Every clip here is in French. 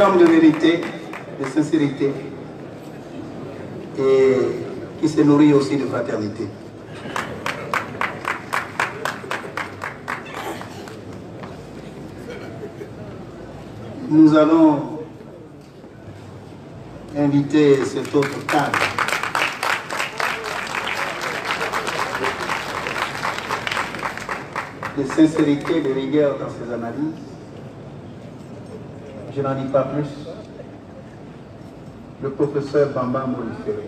homme de vérité, de sincérité, et qui se nourrit aussi de fraternité. Nous allons inviter cet autre cadre de sincérité, de rigueur dans ses analyses. Je n'en dis pas plus. Le professeur Bamba Molifere.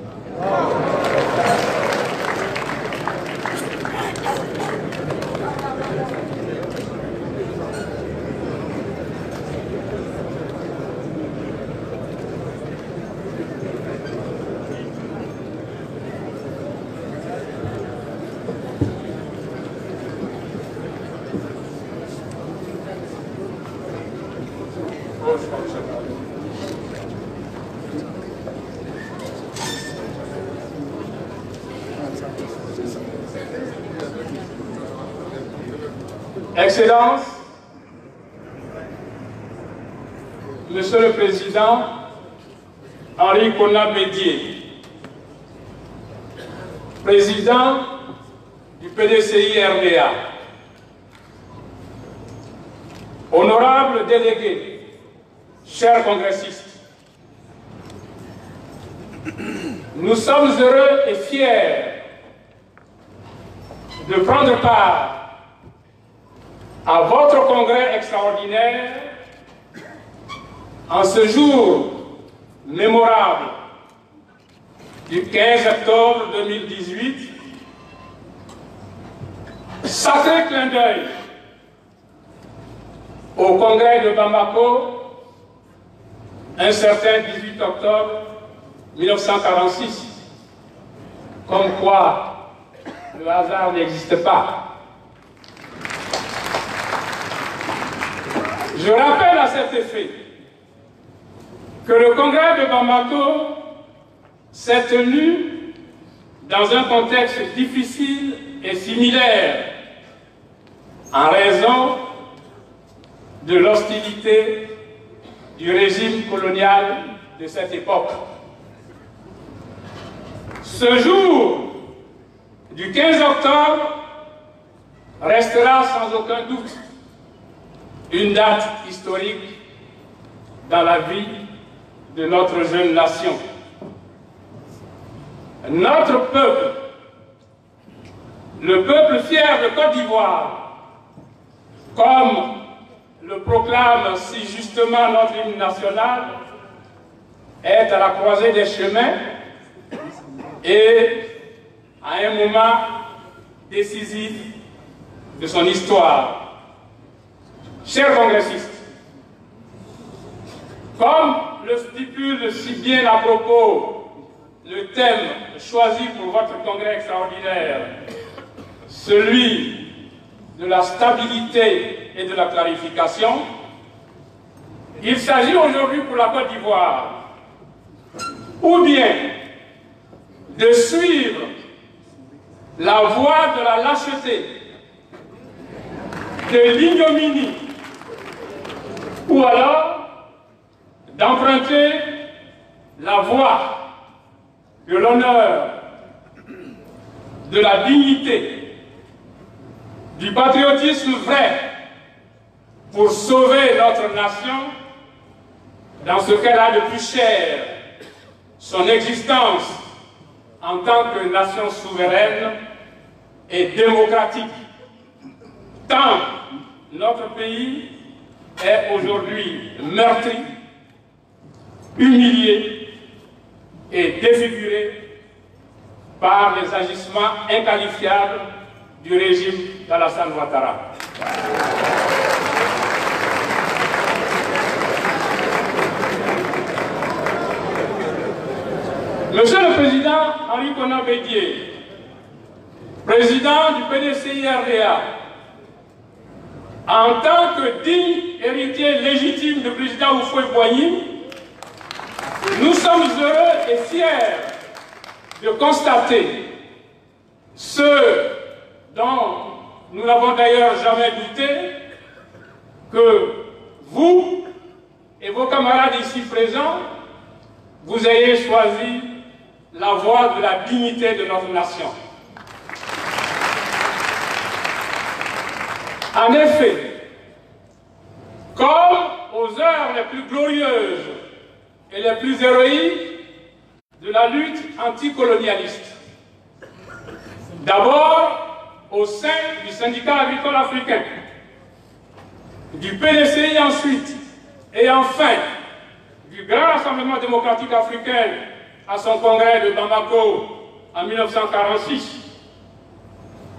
Excellences, Monsieur le Président Henri Konan Bédié, Président du PDCI RDA, honorables délégués, chers congressistes, nous sommes heureux et fiers de prendre part à votre congrès extraordinaire en ce jour mémorable du 15 octobre 2018, sacré clin d'œil au congrès de Bamako, un certain 18 octobre 1946, comme quoi le hasard n'existe pas. Je rappelle à cet effet que le congrès de Bamako s'est tenu dans un contexte difficile et similaire en raison de l'hostilité du régime colonial de cette époque. Ce jour du 15 octobre restera sans aucun doute une date historique dans la vie de notre jeune nation. Notre peuple, le peuple fier de Côte d'Ivoire, comme le proclame si justement notre hymne national, est à la croisée des chemins et à un moment décisif de son histoire. Chers congressistes, comme le stipule si bien à propos le thème choisi pour votre congrès extraordinaire, celui de la stabilité et de la clarification, il s'agit aujourd'hui pour la Côte d'Ivoire ou bien de suivre la voie de la lâcheté, de l'ignominie, ou alors d'emprunter la voie de l'honneur, de la dignité, du patriotisme vrai pour sauver notre nation dans ce qu'elle a de plus cher, son existence en tant que nation souveraine et démocratique. Tant notre pays est aujourd'hui meurtri, humilié et défiguré par les agissements inqualifiables du régime d'Alassane Ouattara. Monsieur le Président Henri Konan Bédié, président du PDCI RDA, en tant que digne héritier légitime du président Houphouët-Boigny, nous sommes heureux et fiers de constater ce dont nous n'avons d'ailleurs jamais douté, que vous et vos camarades ici présents, vous ayez choisi la voie de la dignité de notre nation. En effet, comme aux heures les plus glorieuses et les plus héroïques de la lutte anticolonialiste, d'abord au sein du syndicat agricole africain, du PDCI ensuite, et enfin du Grand Rassemblement démocratique africain à son congrès de Bamako en 1946,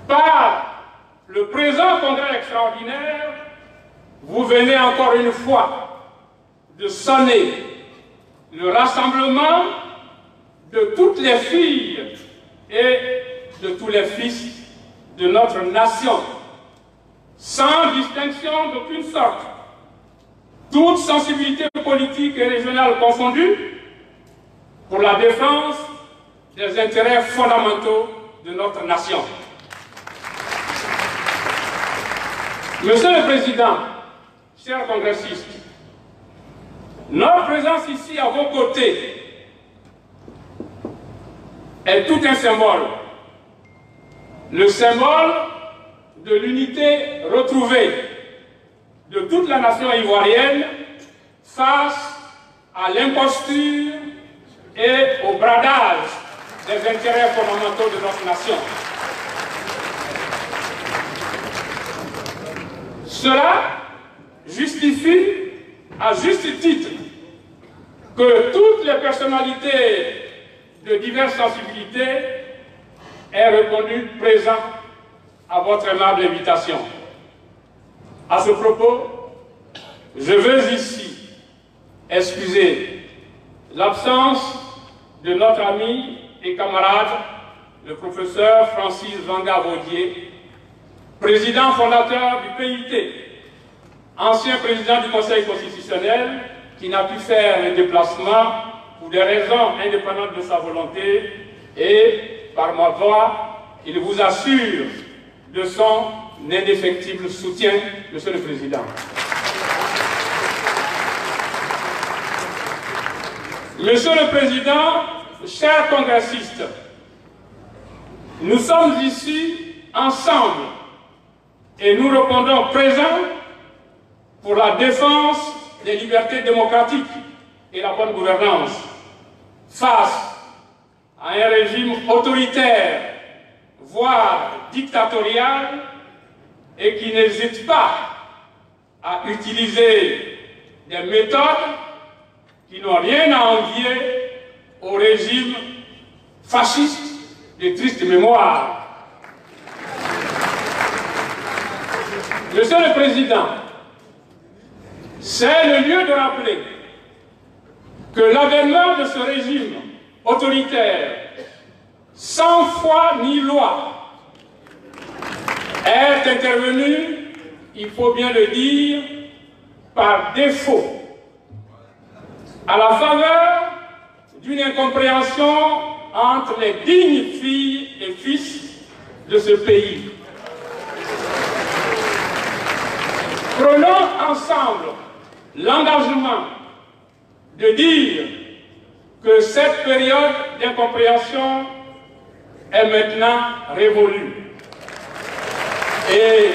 par le présent congrès extraordinaire, vous venez encore une fois de sonner le rassemblement de toutes les filles et de tous les fils de notre nation, sans distinction d'aucune sorte, toute sensibilité politique et régionale confondue, pour la défense des intérêts fondamentaux de notre nation. Monsieur le Président, chers congressistes, notre présence ici à vos côtés est tout un symbole. Le symbole de l'unité retrouvée de toute la nation ivoirienne face à l'imposture et au bradage des intérêts fondamentaux de notre nation. Cela justifie à juste titre que toutes les personnalités de diverses sensibilités aient répondu présent à votre aimable invitation. À ce propos, je veux ici excuser l'absence de notre ami et camarade, le professeur Francis Vanga-Vaudier, président fondateur du PIT, ancien président du Conseil constitutionnel, qui n'a pu faire le déplacement pour des raisons indépendantes de sa volonté, et par ma voix, il vous assure de son indéfectible soutien, Monsieur le Président. Monsieur le Président, chers congressistes, nous sommes ici ensemble et nous répondons présents pour la défense des libertés démocratiques et la bonne gouvernance face à un régime autoritaire, voire dictatorial, et qui n'hésite pas à utiliser des méthodes qui n'ont rien à envier au régime fasciste de triste mémoire. Monsieur le Président, c'est le lieu de rappeler que l'avènement de ce régime autoritaire, sans foi ni loi, est intervenu, il faut bien le dire, par défaut, à la faveur d'une incompréhension entre les dignes filles et fils de ce pays. Prenons ensemble l'engagement de dire que cette période d'incompréhension est maintenant révolue. Et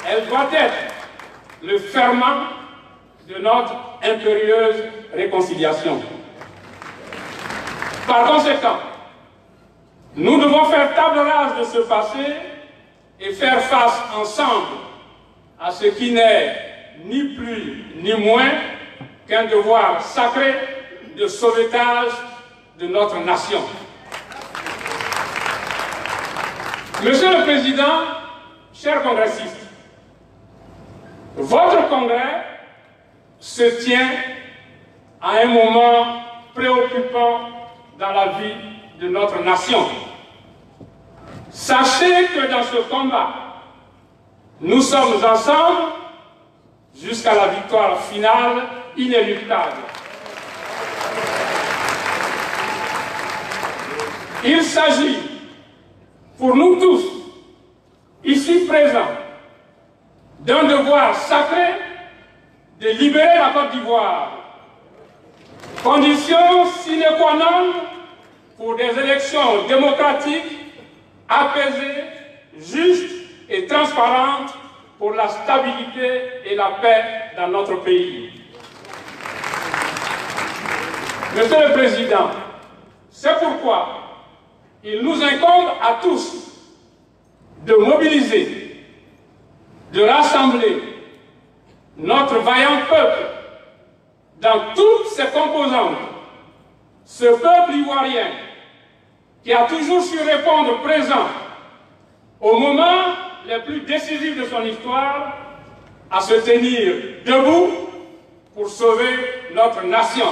elle doit être le ferment de notre impérieuse réconciliation. Par conséquent, nous devons faire table rase de ce passé et faire face ensemble à ce qui n'est ni plus ni moins qu'un devoir sacré de sauvetage de notre nation. Monsieur le Président, chers congressistes, votre congrès se tient à un moment préoccupant dans la vie de notre nation. Sachez que dans ce combat, nous sommes ensemble jusqu'à la victoire finale inéluctable. Il s'agit pour nous tous, ici présents, d'un devoir sacré de libérer la Côte d'Ivoire condition sine qua non pour des élections démocratiques, apaisées, justes et transparentes pour la stabilité et la paix dans notre pays. Monsieur le Président, c'est pourquoi il nous incombe à tous de mobiliser, de rassembler notre vaillant peuple dans toutes ses composantes. Ce peuple ivoirien qui a toujours su répondre présent au moment les plus décisifs de son histoire, à se tenir debout pour sauver notre nation.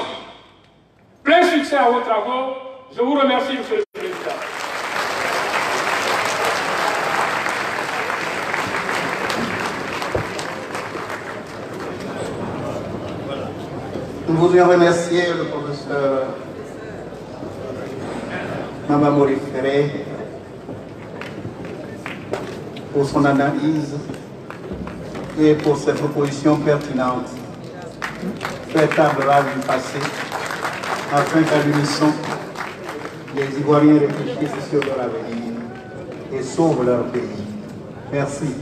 Plein succès à vos travaux. Je vous remercie, Monsieur le Président. Nous voudrions remercier le professeur Mamba Mori Ferré pour son analyse et pour ses propositions pertinentes, faite table rase du passé, afin qu'à l'unisson, les Ivoiriens réfléchissent sur leur avenir et sauvent leur pays. Merci.